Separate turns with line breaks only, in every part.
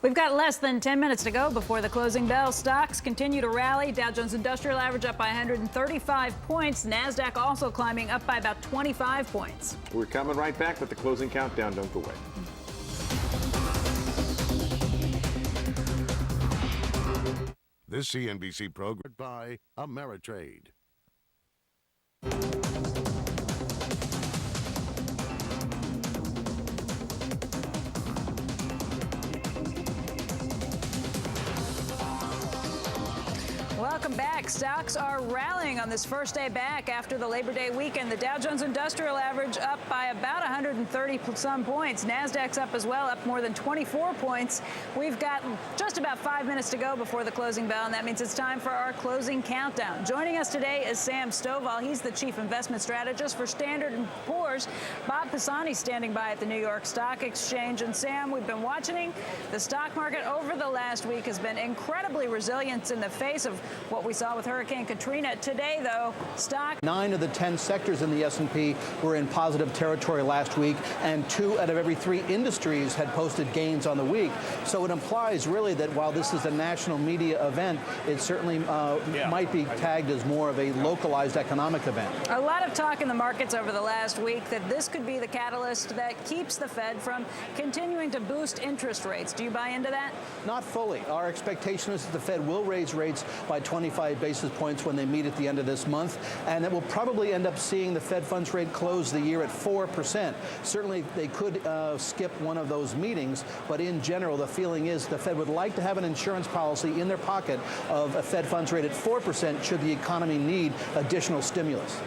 We've got less than 10 minutes to go before the closing bell. Stocks continue to rally. Dow Jones Industrial Average up by 135 points. NASDAQ also climbing up by about 25 points.
We're coming right back with the closing countdown. Don't go away.
This CNBC program by Ameritrade.
Welcome back. Stocks are rallying on this first day back after the Labor Day weekend. The Dow Jones Industrial Average up by about 130 some points. NASDAQ's up as well, up more than 24 points. We've got just about 5 minutes to go before the closing bell, and that means it's time for our closing countdown. Joining us today is Sam Stovall. He's the Chief Investment Strategist for Standard & Poor's. Bob Pisani standing by at the New York Stock Exchange. And Sam, we've been watching the stock market over the last week has been incredibly resilient in the face of what we saw with Hurricane Katrina. Today, though, stock
9 of the 10 sectors in the S&P were in positive territory last week, and 2 out of every 3 industries had posted gains on the week. So it implies really that while this is a national media event, it certainly might be tagged as more of a localized economic event.
A lot of talk in the markets over the last week that this could be the catalyst that keeps the Fed from continuing to boost interest rates. Do you buy into that?
Not fully. Our expectation is that the Fed will raise rates by 25 basis points when they meet at the end of this month, and that will probably end up seeing the Fed funds rate close the year at 4%. Certainly, they could skip one of those meetings, but in general, the feeling is the Fed would like to have an insurance policy in their pocket of a Fed funds rate at 4% should the economy need additional stimulus.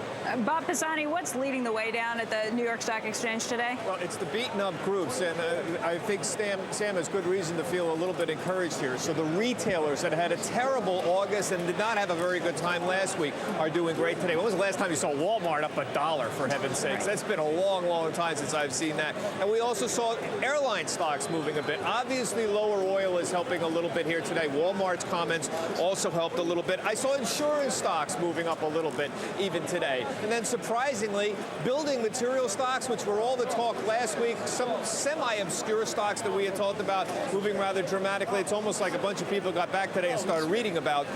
Bob Pisani, what's leading the way down at the New York Stock Exchange today?
Well, it's the beaten-up groups, and I think Sam has good reason to feel a little bit encouraged here. So the retailers that had a terrible August and did not have a very good time last week are doing great today. When was the last time you saw Walmart up $1, for heaven's sakes? That's been a long, long time since I've seen that. And we also saw airline stocks moving a bit. Obviously, lower oil is helping a little bit here today. Walmart's comments also helped a little bit. I saw insurance stocks moving up a little bit even today. And then surprisingly, building material stocks, which were all the talk last week, some semi-obscure stocks that we had talked about moving rather dramatically. It's almost like a bunch of people got back today and started reading about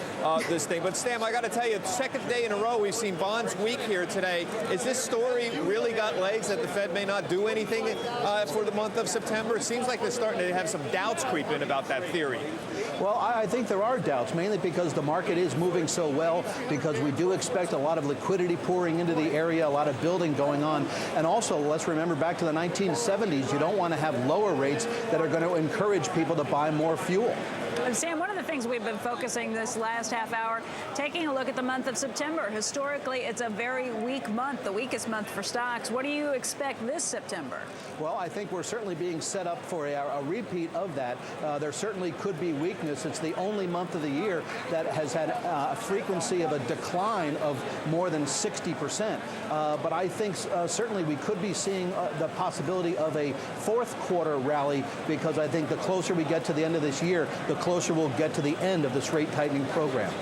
this thing. But Sam, I got to tell you, second day in a row we've seen bonds weak here today. Is this story really got legs that the Fed may not do anything for the month of September? It seems like they're starting to have some doubts creep in about that theory.
Well, I think there are doubts, mainly because the market is moving so well, because we do expect a lot of liquidity pouring into the area, a lot of building going on. And also, let's remember back to the 1970s, you don't want to have lower rates that are going to encourage people to buy more fuel.
Sam, one of the things we've been focusing this last half hour, taking a look at the month of September. Historically, it's a very weak month, the weakest month for stocks. What do you expect this September?
Well, I think we're certainly being set up for a repeat of that. There certainly could be weakness. It's the only month of the year that has had a frequency of a decline of more than 60%. But I think certainly we could be seeing the possibility of a fourth quarter rally, because I think the closer we get to the end of this year, the closer we'll get to the end of this rate tightening program.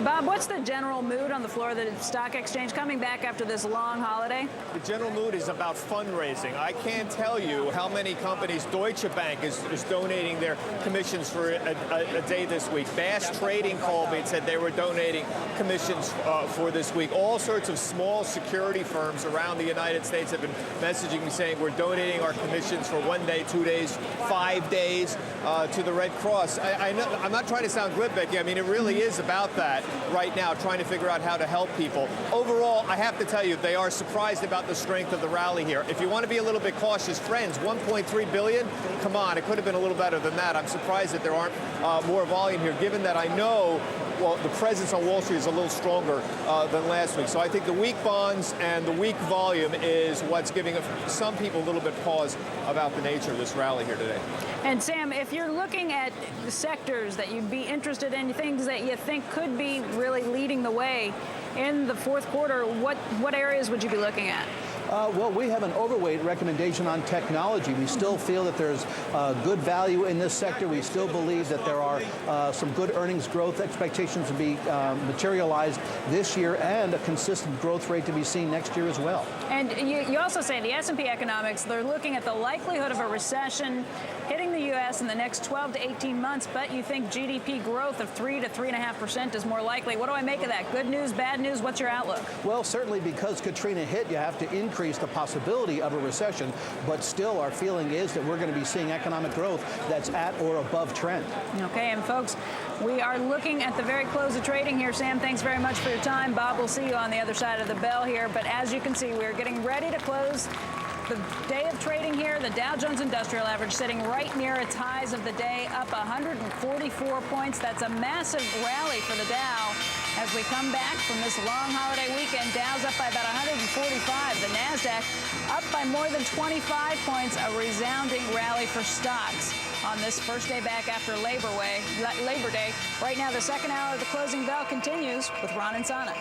Bob, what's the general mood on the floor of the stock exchange coming back after this long holiday?
The general mood is about fundraising. I can't tell you how many companies. Deutsche Bank is donating their commissions for a day this week. Bass Trading called me and said they were donating commissions for this week. All sorts of small security firms around the United States have been messaging me saying we're donating our commissions for 1 day, 2 days, 5 days to the Red Cross. I know, I'm not trying to sound glib, Becky. I mean, it really is about that right now, trying to figure out how to help people. Overall, I have to tell you, they are surprised about the strength of the rally here. If you want to be a little bit cautious, friends, 1.3 billion, come on, it could have been a little better than that. I'm surprised that there aren't more volume here, given that I know, well, the presence on Wall Street is a little stronger than last week. So I think the weak bonds and the weak volume is what's giving some people a little bit pause about the nature of this rally here today.
And Sam, if you're looking at the sectors that you'd be interested in, things that you think could be really leading the way in the fourth quarter, what areas would you be looking at?
Well, we have an overweight recommendation on technology. We still feel that there's good value in this sector. We still believe that there are some good earnings growth expectations to be materialized this year and a consistent growth rate to be seen next year as well.
And you also say the S&P economics, they're looking at the likelihood of a recession hitting the U.S. in the next 12 to 18 months, but you think GDP growth of 3 to 3.5% is more likely. What do I make of that? Good news, bad news? What's your outlook?
Well, certainly because Katrina hit, you have to increase the possibility of a recession, but still our feeling is that we're going to be seeing economic growth that's at or above trend.
Okay, and folks, we are looking at the very close of trading here. Sam, thanks very much for your time. Bob, we'll see you on the other side of the bell here, but as you can see, we're getting ready to close the day of trading here. The Dow Jones Industrial Average sitting right near its highs of the day, up 144 points. That's a massive rally for the Dow. As we come back from this long holiday weekend, Dow's up by about 145. The NASDAQ up by more than 25 points, a resounding rally for stocks on this first day back after Labor Day. Right now, the second hour of the closing bell continues with Ron and Sana.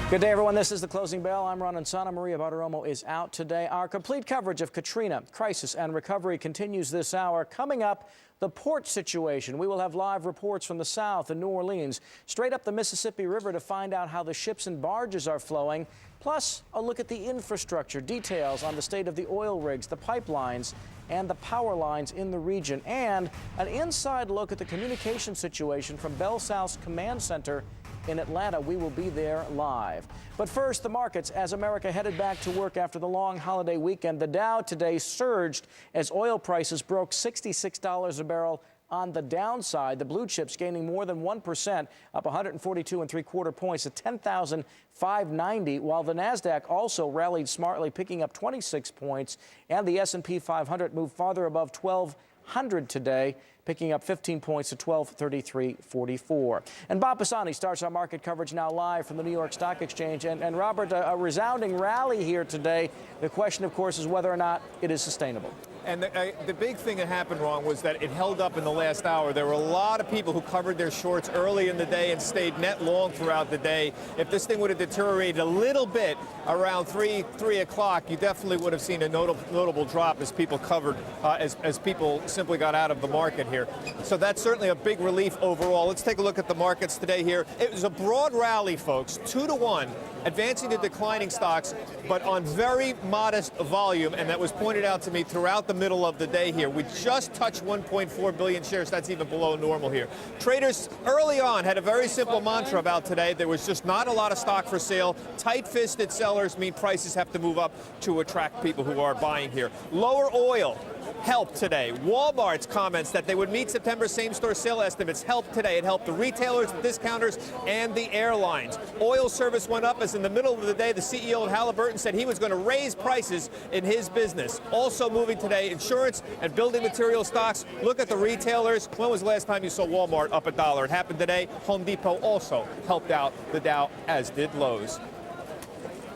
Good day, everyone. This is the Closing Bell. I'm Ron and Sana. Maria Bartiromo is out today. Our complete coverage of Katrina, crisis, and recovery continues this hour. Coming up, the port situation. We will have live reports from the south and New Orleans, straight up the Mississippi River to find out how the ships and barges are flowing. Plus, a look at the infrastructure, details on the state of the oil rigs, the pipelines, and the power lines in the region, and an inside look at the communication situation from Bell South's command center in Atlanta. We will be there live. But first, the markets as America headed back to work after the long holiday weekend. The Dow today surged as oil prices broke $66 a barrel on the downside. The blue chips gaining more than 1%, up 142.75 points to 10,590, while the NASDAQ also rallied smartly, picking up 26 points, and the S&P 500 moved farther above 1,200 today, picking up 15 points to 1233.44. And Bob Pisani starts our market coverage now live from the New York Stock Exchange. And Robert, a resounding rally here today. The question, of course, is whether or not it is sustainable.
And the big thing that happened wrong was that it held up in the last hour. There were a lot of people who covered their shorts early in the day and stayed net long throughout the day. If this thing would have deteriorated a little bit around 3 o'clock, you definitely would have seen a notable drop as people covered, as people simply got out of the market here. So that's certainly a big relief overall. Let's take a look at the markets today here. It was a broad rally, folks, 2-to-1, advancing the declining stocks, but on very modest volume, and that was pointed out to me throughout the middle of the day here. We just touched 1.4 billion shares. That's even below normal here. Traders early on had a very simple mantra about today. There was just not a lot of stock for sale. Tight-fisted sellers mean prices have to move up to attract people who are buying here. Lower oil helped today. Walmart's comments that they would meet September same-store sale estimates helped today. It helped the retailers, the discounters, and the airlines. Oil service went up as in the middle of the day, the CEO of Halliburton said he was going to raise prices in his business. Also moving today, insurance and building material stocks. Look at the retailers. When was the last time you saw Walmart up $1? It happened today. Home Depot also helped out the Dow, as did Lowe's.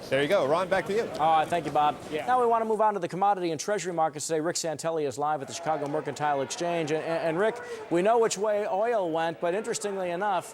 There you go. Ron, back to you.
All right, thank you, Bob. Yeah. Now we want to move on to the commodity and treasury markets today. Rick Santelli is live at the Chicago Mercantile Exchange. And Rick, we know which way oil went, but interestingly enough,